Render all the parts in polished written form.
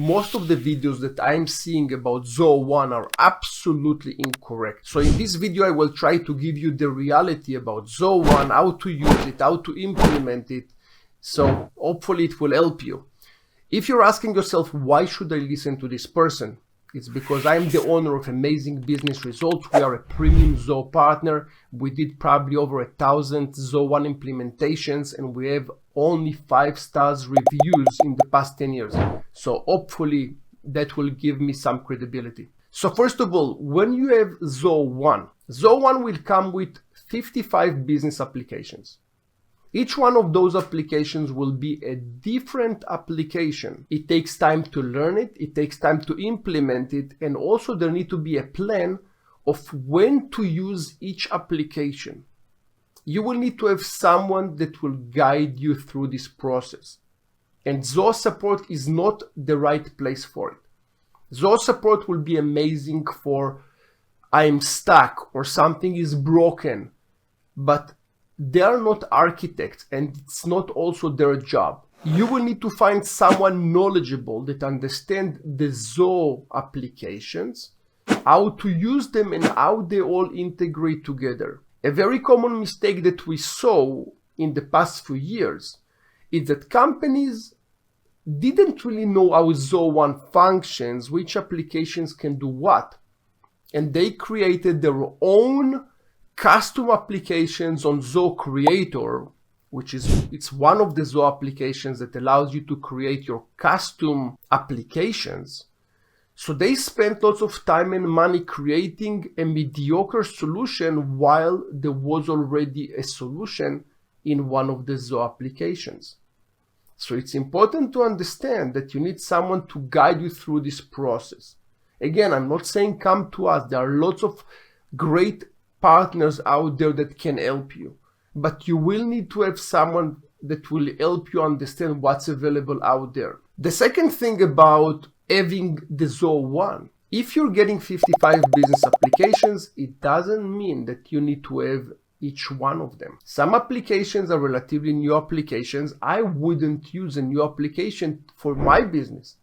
most of the videos that I'm seeing about Zoho One are absolutely incorrect. So in this video, I will try to give you the reality about Zoho One, how to use it, how to implement it. So hopefully it will help you. If you're asking yourself, why should I listen to this person? It's because I'm the owner of Amazing Business Results. We are a premium Zoho partner. We did probably over 1,000 Zoho One implementations, and we have only 5 stars reviews in the past 10 years. So hopefully that will give me some credibility. So first of all, when you have Zoho One will come with 55 business applications. Each one of those applications will be a different application. It takes time to learn it, it takes time to implement it, and also there needs to be a plan of when to use each application. You will need to have someone that will guide you through this process. And Zoho support is not the right place for it. Zoho support will be amazing for I'm stuck or something is broken, but they are not architects and it's not also their job. You will need to find someone knowledgeable that understands the Zoho applications, how to use them and how they all integrate together. A very common mistake that we saw in the past few years is that companies didn't really know how Zoho One functions, which applications can do what, and they created their own custom applications on Zoho Creator, it's one of the Zoho applications that allows you to create your custom applications. So they spent lots of time and money creating a mediocre solution while there was already a solution in one of the Zoho applications. So it's important to understand that you need someone to guide you through this process. Again, I'm not saying come to us. There are lots of great partners out there that can help you, but you will need to have someone that will help you understand what's available out there. The second thing about having the Zoho One, if you're getting 55 business applications, it doesn't mean that you need to have each one of them. Some applications are relatively new applications. I wouldn't use a new application for my business.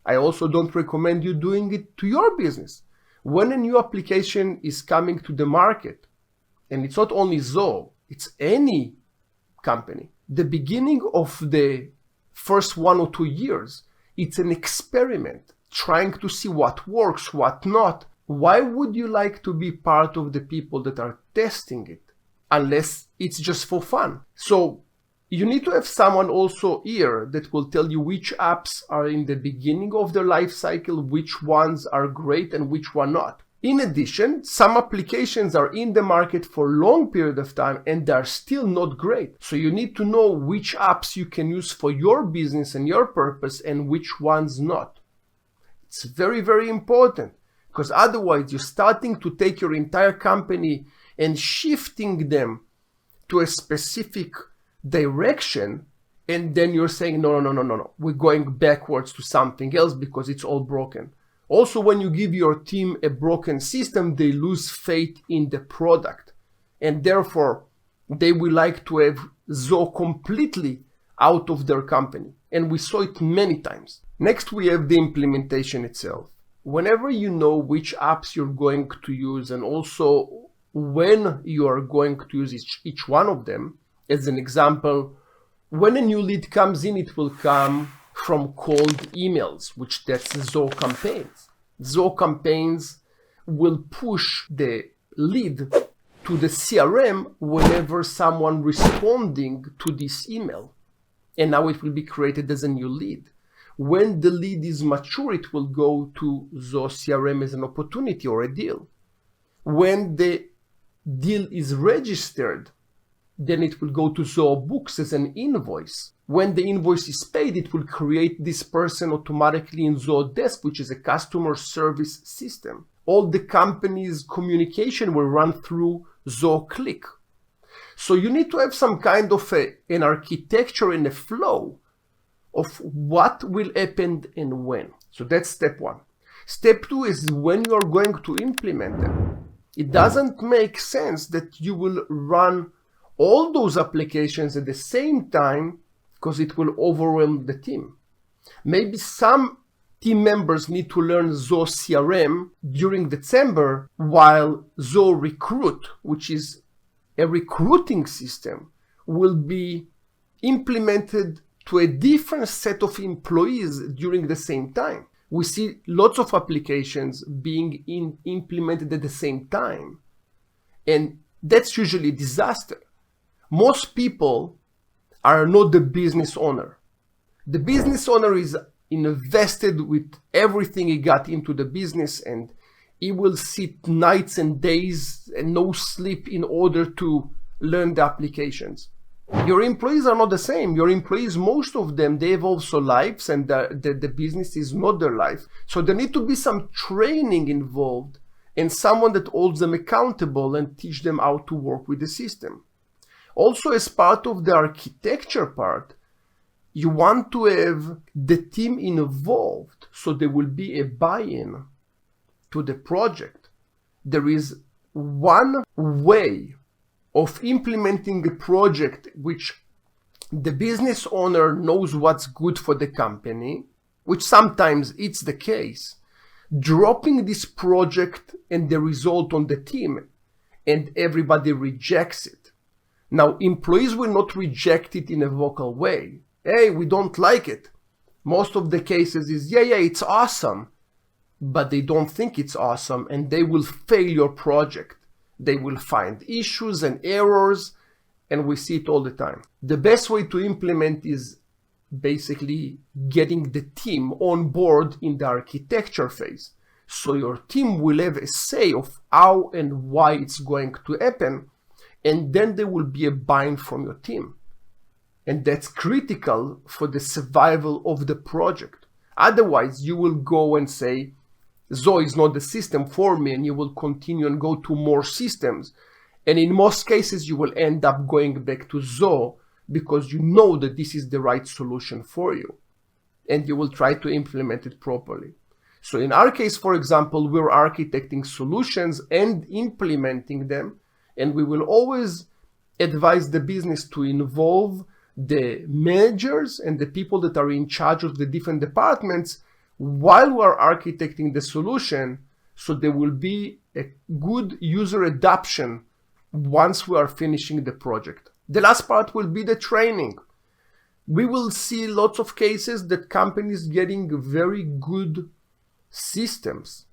I also don't recommend you doing it to your business. When a new application is coming to the market, and it's not only Zoho, it's any company, the beginning of the first 1 or 2 years, it's an experiment, trying to see what works, what not. Why would you like to be part of the people that are testing it, unless it's just for fun? So you need to have someone also here that will tell you which apps are in the beginning of their life cycle, which ones are great and which one not. In addition, some applications are in the market for a long period of time and they're still not great. So you need to know which apps you can use for your business and your purpose and which ones not. It's very, very important, because otherwise you're starting to take your entire company and shifting them to a specific direction, and then you're saying no, we're going backwards to something else because it's all broken. Also, when you give your team a broken system, they lose faith in the product, and therefore they will like to have Zoho completely out of their company, and we saw it many times. Next, we have the implementation itself. Whenever you know which apps you're going to use and also when you are going to use each one of them. As an example, when a new lead comes in, it will come from cold emails, which that's Zoho campaigns. Zoho campaigns will push the lead to the CRM whenever someone responding to this email. And now it will be created as a new lead. When the lead is mature, it will go to Zoho CRM as an opportunity or a deal. When the deal is registered, then it will go to Zoho Books as an invoice. When the invoice is paid, it will create this person automatically in Zoho Desk, which is a customer service system. All the company's communication will run through Zoho Click. So you need to have some kind of an architecture and a flow of what will happen and when. So that's step 1. Step 2 is when you are going to implement them. It doesn't make sense that you will run all those applications at the same time because it will overwhelm the team. Maybe some team members need to learn Zoho CRM during December, while Zoho Recruit, which is a recruiting system, will be implemented to a different set of employees during the same time. We see lots of applications being implemented at the same time, and that's usually a disaster. Most people are not the business owner. The business owner is invested with everything he got into the business, and he will sit nights and days and no sleep in order to learn the applications. Your employees are not the same. Your employees, most of them, they have also lives, and the business is not their life. So there need to be some training involved and someone that holds them accountable and teach them how to work with the system. Also, as part of the architecture part, you want to have the team involved, so there will be a buy-in to the project. There is one way of implementing a project which the business owner knows what's good for the company, which sometimes it's the case, dropping this project and the result on the team, and everybody rejects it. Now, employees will not reject it in a vocal way. Hey, we don't like it. Most of the cases is, yeah, it's awesome, but they don't think it's awesome, and they will fail your project. They will find issues and errors, and we see it all the time. The best way to implement is basically getting the team on board in the architecture phase. So your team will have a say of how and why it's going to happen, and then there will be a buy-in from your team. And that's critical for the survival of the project. Otherwise, you will go and say, Zoho is not the system for me, and you will continue and go to more systems. And in most cases, you will end up going back to Zoho because you know that this is the right solution for you, and you will try to implement it properly. So in our case, for example, we're architecting solutions and implementing them, and we will always advise the business to involve the managers and the people that are in charge of the different departments while we're architecting the solution, so there will be a good user adoption once we are finishing the project. The last part will be the training. We will see lots of cases that companies getting very good systems,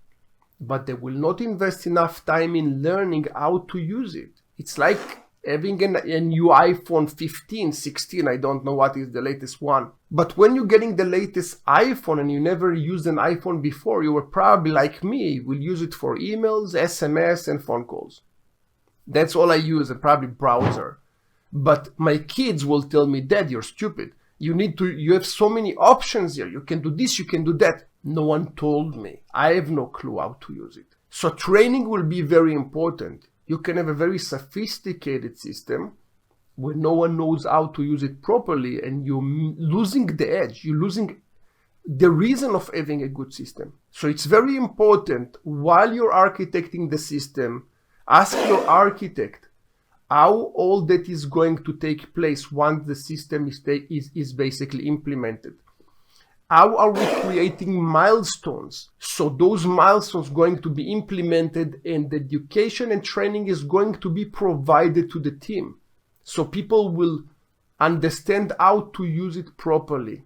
but they will not invest enough time in learning how to use it. It's like having a new iPhone 15, 16, I don't know what is the latest one. But when you're getting the latest iPhone and you never used an iPhone before, you were probably like me, will use it for emails, SMS, and phone calls. That's all I use, and probably browser. But my kids will tell me, Dad, you're stupid. You have so many options here. You can do this, you can do that. No one told me. I have no clue how to use it. So training will be very important. You can have a very sophisticated system where no one knows how to use it properly, and you're losing the edge. You're losing the reason of having a good system. So it's very important, while you're architecting the system, ask your architect how all that is going to take place once the system is basically implemented. How are we creating milestones? So those milestones going to be implemented, and the education and training is going to be provided to the team, so people will understand how to use it properly.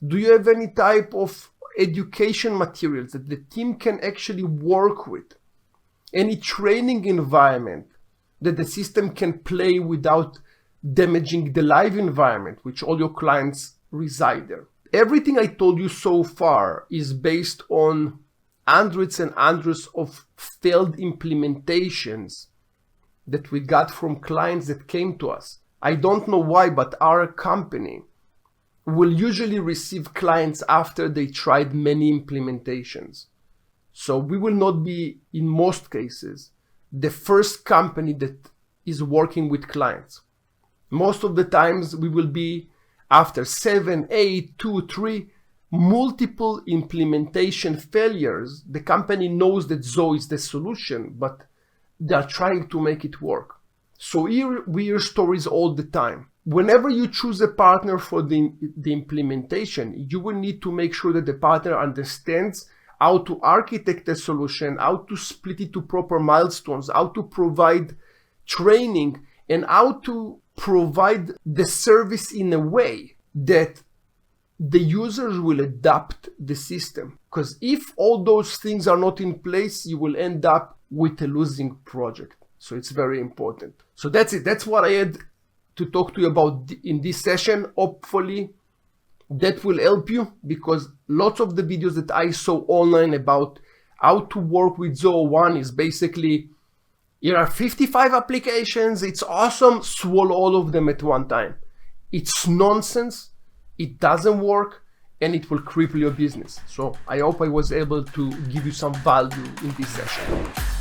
Do you have any type of education materials that the team can actually work with? Any training environment that the system can play without damaging the live environment, which all your clients reside there? Everything I told you so far is based on hundreds and hundreds of failed implementations that we got from clients that came to us. I don't know why, but our company will usually receive clients after they tried many implementations. So we will not be, in most cases, the first company that is working with clients. Most of the times we will be after 7, 8, 2, 3, multiple implementation failures. The company knows that Zoho is the solution, but they are trying to make it work. So here we hear stories all the time. whenever you choose a partner for the implementation, you will need to make sure that the partner understands how to architect a solution, how to split it to proper milestones, how to provide training, and how to provide the service in a way that the users will adapt the system. Because if all those things are not in place, you will end up with a losing project. So it's very important. So that's it. That's what I had to talk to you about in this session. Hopefully that will help you, because lots of the videos that I saw online about how to work with Zoho One is basically, here are 55 applications, it's awesome, swallow all of them at one time. It's nonsense, it doesn't work, and it will cripple your business. So I hope I was able to give you some value in this session.